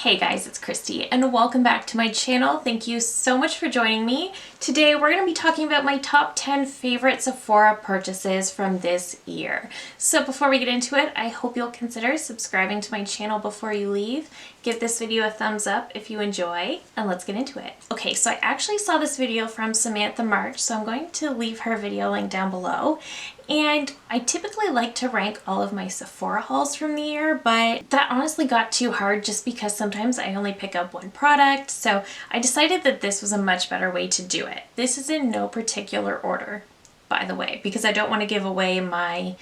Hey guys, it's Christy and welcome back to my channel. Thank you so much for joining me. Today we're going to be talking about my top 10 favorite Sephora purchases from this year. So before we get into it, I hope you'll consider subscribing to my channel before you leave. Give this video a thumbs up if you enjoy, and let's get into it. Okay, so I actually saw this video from Samantha March, so I'm going to leave her video link down below. And I typically like to rank all of my Sephora hauls from the year, but that honestly got too hard just because sometimes I only pick up one product. So I decided that this was a much better way to do it. This is in no particular order, by the way, because I don't want to give away my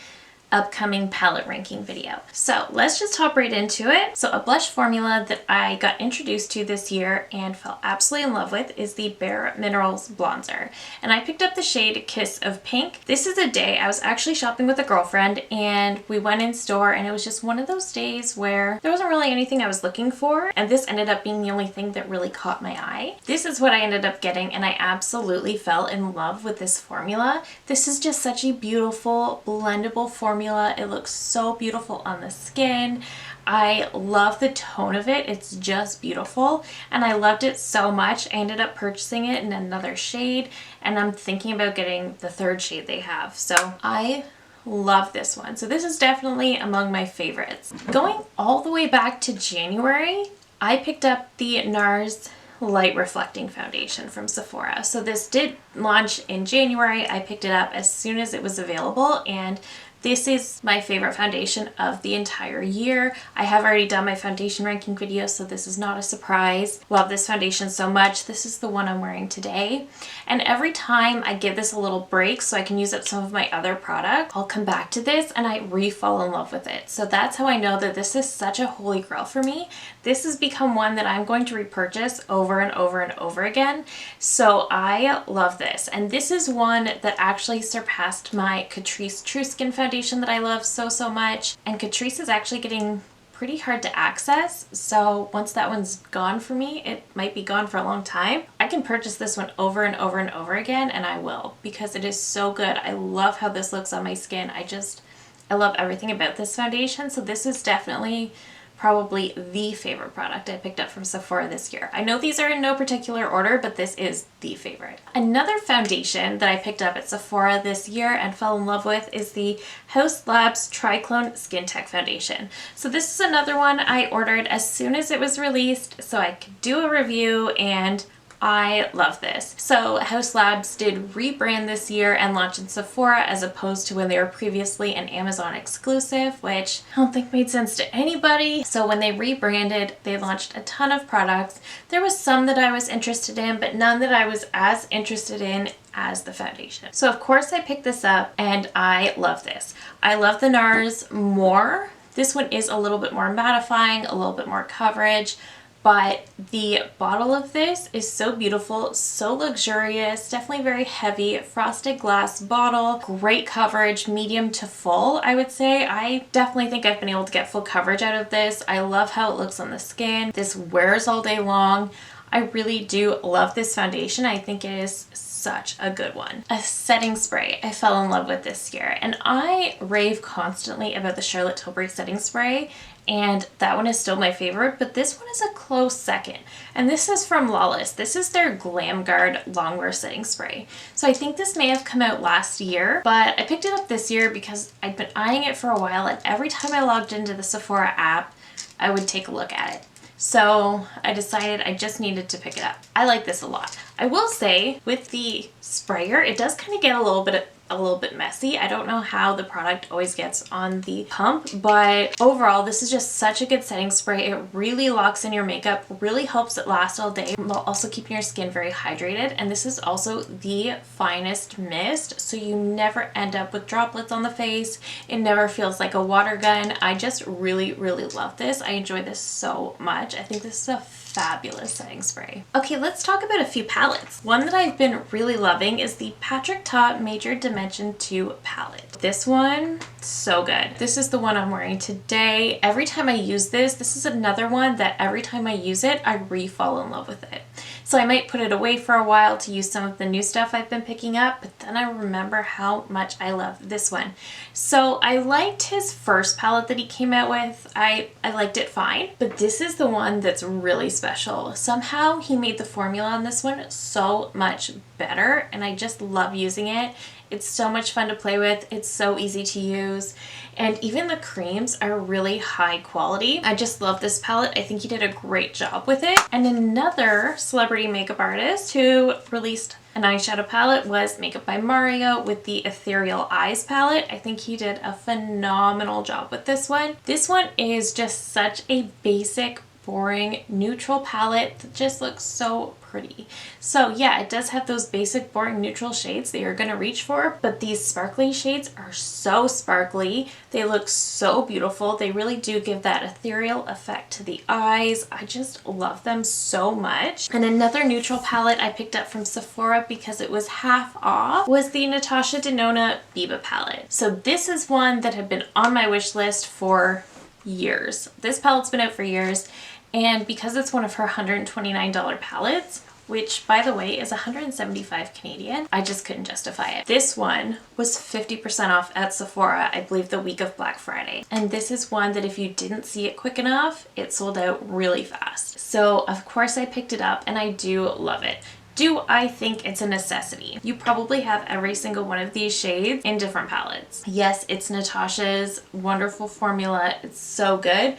upcoming palette ranking video. So let's just hop right into it. So a blush formula that I got introduced to this year and fell absolutely in love with is the Bare Minerals Bronzer. And I picked up the shade Kiss of Pink. This is a day I was actually shopping with a girlfriend and we went in store and it was just one of those days where there wasn't really anything I was looking for, and this ended up being the only thing that really caught my eye. This is what I ended up getting and I absolutely fell in love with this formula. This is just such a beautiful blendable formula. It looks so beautiful on the skin. I love the tone of it. It's just beautiful and I loved it so much. I ended up purchasing it in another shade and I'm thinking about getting the third shade they have. So I love this one. So this is definitely among my favorites. Going all the way back to January, I picked up the NARS Light Reflecting Foundation from Sephora. So this did launch in January. I picked it up as soon as it was available and this is my favorite foundation of the entire year. I have already done my foundation ranking video, so this is not a surprise. Love this foundation so much. This is the one I'm wearing today. And every time I give this a little break so I can use up some of my other products, I'll come back to this and I re-fall in love with it. So that's how I know that this is such a holy grail for me. This has become one that I'm going to repurchase over and over and over again. So I love this. And this is one that actually surpassed my Catrice True Skin foundation that I love so much, and Catrice is actually getting pretty hard to access, so once that one's gone for me, it might be gone for a long time. I can purchase this one over and over and over again, and I will, because it is so good. I love how this looks on my skin. I love everything about this foundation, so this is definitely probably the favorite product I picked up from Sephora this year. I know these are in no particular order, but this is the favorite. Another foundation that I picked up at Sephora this year and fell in love with is the Haus Labs Triclone Skin Tech Foundation. So this is another one I ordered as soon as it was released so I could do a review, and I love this. So Haus Labs did rebrand this year and launch in Sephora as opposed to when they were previously an Amazon exclusive, which I don't think made sense to anybody. So when they rebranded, they launched a ton of products. There was some that I was interested in, but none that I was as interested in as the foundation. So of course I picked this up and I love this. I love the NARS more. This one is a little bit more mattifying, a little bit more coverage, but the bottle of this is so beautiful, so luxurious, definitely very heavy, frosted glass bottle, great coverage, medium to full, I would say. I definitely think I've been able to get full coverage out of this. I love how it looks on the skin. This wears all day long. I really do love this foundation. I think it is such a good one. A setting spray I fell in love with this year, and I rave constantly about the Charlotte Tilbury setting spray, and that one is still my favorite, but this one is a close second. And this is from Lawless. This is their Glam Guard Longwear Setting Spray. So I think this may have come out last year, but I picked it up this year because I'd been eyeing it for a while, and every time I logged into the Sephora app, I would take a look at it. So I decided I just needed to pick it up. I like this a lot. I will say with the sprayer, it does kind of get a little bit messy. I don't know how the product always gets on the pump, but overall this is just such a good setting spray. It really locks in your makeup, really helps it last all day, while also keeping your skin very hydrated. And this is also the finest mist, so you never end up with droplets on the face. It never feels like a water gun. I just really love this. I enjoy this so much. I think this is a fabulous setting spray. Okay, let's talk about a few palettes. One that I've been really loving is the Patrick Ta Major Dimension 2 palette. This one, so good. This is the one I'm wearing today. Every time I use this is another one that every time I use it, I re-fall in love with it. So I might put it away for a while to use some of the new stuff I've been picking up, but then I remember how much I love this one. So I liked his first palette that he came out with. I liked it fine, but this is the one that's really special. Somehow he made the formula on this one so much better, and I just love using it. It's so much fun to play with. It's so easy to use. And even the creams are really high quality. I just love this palette. I think he did a great job with it. And another celebrity makeup artist who released an eyeshadow palette was Makeup by Mario with the Ethereal Eyes palette. I think he did a phenomenal job with this one. This one is just such a basic, boring, neutral palette that just looks so pretty. So yeah, it does have those basic, boring, neutral shades that you're gonna reach for, but these sparkly shades are so sparkly. They look so beautiful. They really do give that ethereal effect to the eyes. I just love them so much. And another neutral palette I picked up from Sephora because it was half off was the Natasha Denona Biba palette. So this is one that had been on my wish list for years. This palette's been out for years, and because it's one of her $129 palettes, which by the way is 175 Canadian, I just couldn't justify it. This one was 50% off at Sephora, I believe the week of Black Friday. And this is one that if you didn't see it quick enough, it sold out really fast. So of course I picked it up, and I do love it. Do I think it's a necessity? You probably have every single one of these shades in different palettes. Yes, it's Natasha's wonderful formula. It's so good.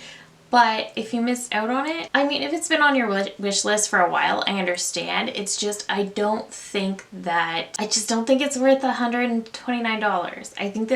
But if you missed out on it, I mean, if it's been on your wish list for a while, I understand. It's just, I just don't think it's worth $129. I think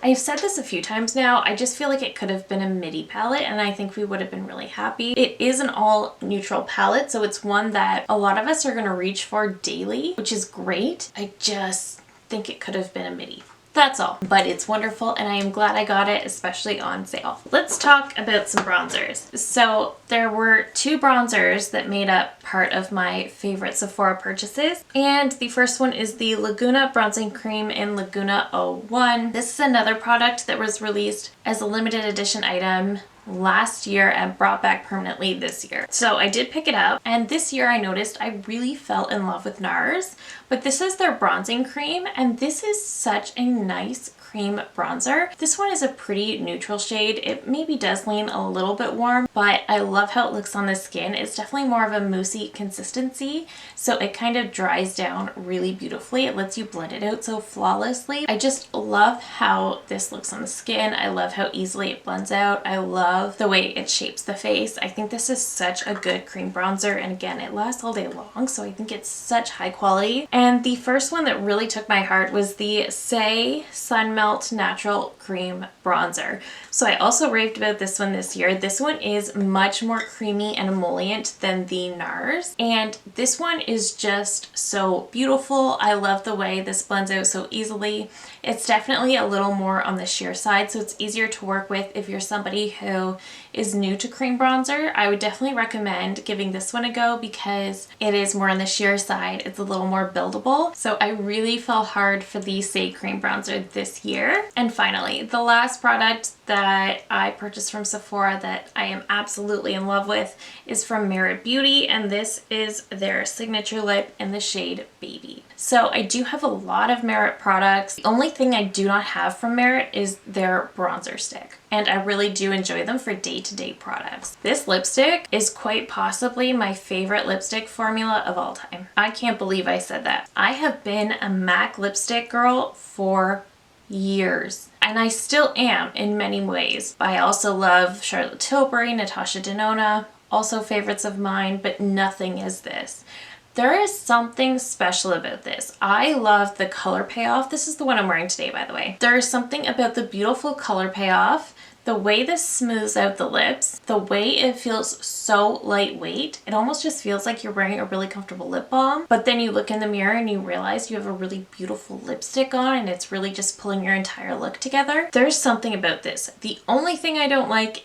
I've said this a few times now, I just feel like it could have been a midi palette, and I think we would have been really happy. It is an all neutral palette, so it's one that a lot of us are gonna reach for daily, which is great. I just think it could have been a midi. That's all, but it's wonderful, and I am glad I got it, especially on sale. Let's talk about some bronzers. So there were two bronzers that made up part of my favorite Sephora purchases, and the first one is the Laguna Bronzing Cream in Laguna 01. This is another product that was released as a limited edition item last year and brought back permanently this year. So I did pick it up, and this year I noticed I really fell in love with NARS, but this is their bronzing cream, and this is such a nice cream bronzer. This one is a pretty neutral shade. It maybe does lean a little bit warm, but I love how it looks on the skin. It's definitely more of a moussey consistency, so it kind of dries down really beautifully. It lets you blend it out so flawlessly. I just love how this looks on the skin. I love how easily it blends out. I love the way it shapes the face. I think this is such a good cream bronzer, and again, it lasts all day long, so I think it's such high quality. And the first one that really took my heart was the Say Sun Melt Natural Cream Bronzer. So I also raved about this one this year. This one is much more creamy and emollient than the NARS, and this one is just so beautiful. I love the way this blends out so easily. It's definitely a little more on the sheer side, so it's easier to work with if you're somebody who is new to cream bronzer. I would definitely recommend giving this one a go because it is more on the sheer side. It's a little more buildable. So I really fell hard for the Say Cream Bronzer this year. And finally, the last product that I purchased from Sephora that I am absolutely in love with is from Merit Beauty, and this is their signature lip in the shade Baby. So I do have a lot of Merit products. The only thing I do not have from Merit is their bronzer stick, and I really do enjoy them for day-to-day products. This lipstick is quite possibly my favorite lipstick formula of all time. I can't believe I said that. I have been a MAC lipstick girl for years, and I still am in many ways. I also love Charlotte Tilbury, Natasha Denona, also favorites of mine, but nothing is this. There is something special about this. I love the color payoff. This is the one I'm wearing today, by the way. There is something about the beautiful color payoff, the way this smooths out the lips, the way it feels so lightweight. It almost just feels like you're wearing a really comfortable lip balm, but then you look in the mirror and you realize you have a really beautiful lipstick on, and it's really just pulling your entire look together. There's something about this. The only thing I don't like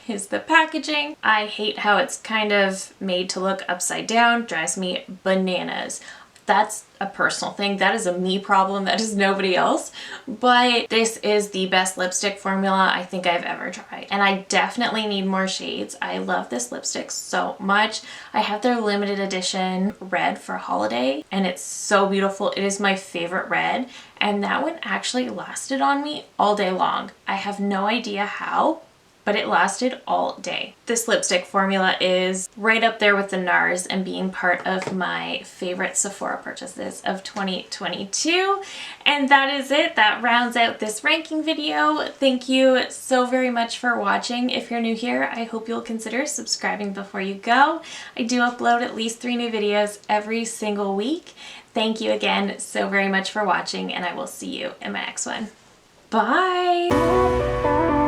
is the packaging. I hate how it's kind of made to look upside down. Drives me bananas. That's a personal thing. That is a me problem. That is nobody else. But this is the best lipstick formula I think I've ever tried. And I definitely need more shades. I love this lipstick so much. I have their limited edition red for holiday and it's so beautiful. It is my favorite red. And that one actually lasted on me all day long. I have no idea how, but it lasted all day. This lipstick formula is right up there with the NARS and being part of my favorite Sephora purchases of 2022. And that is it. That rounds out this ranking video. Thank you so very much for watching. If you're new here, I hope you'll consider subscribing before you go. I do upload at least 3 new videos every single week. Thank you again so very much for watching, and I will see you in my next one. Bye!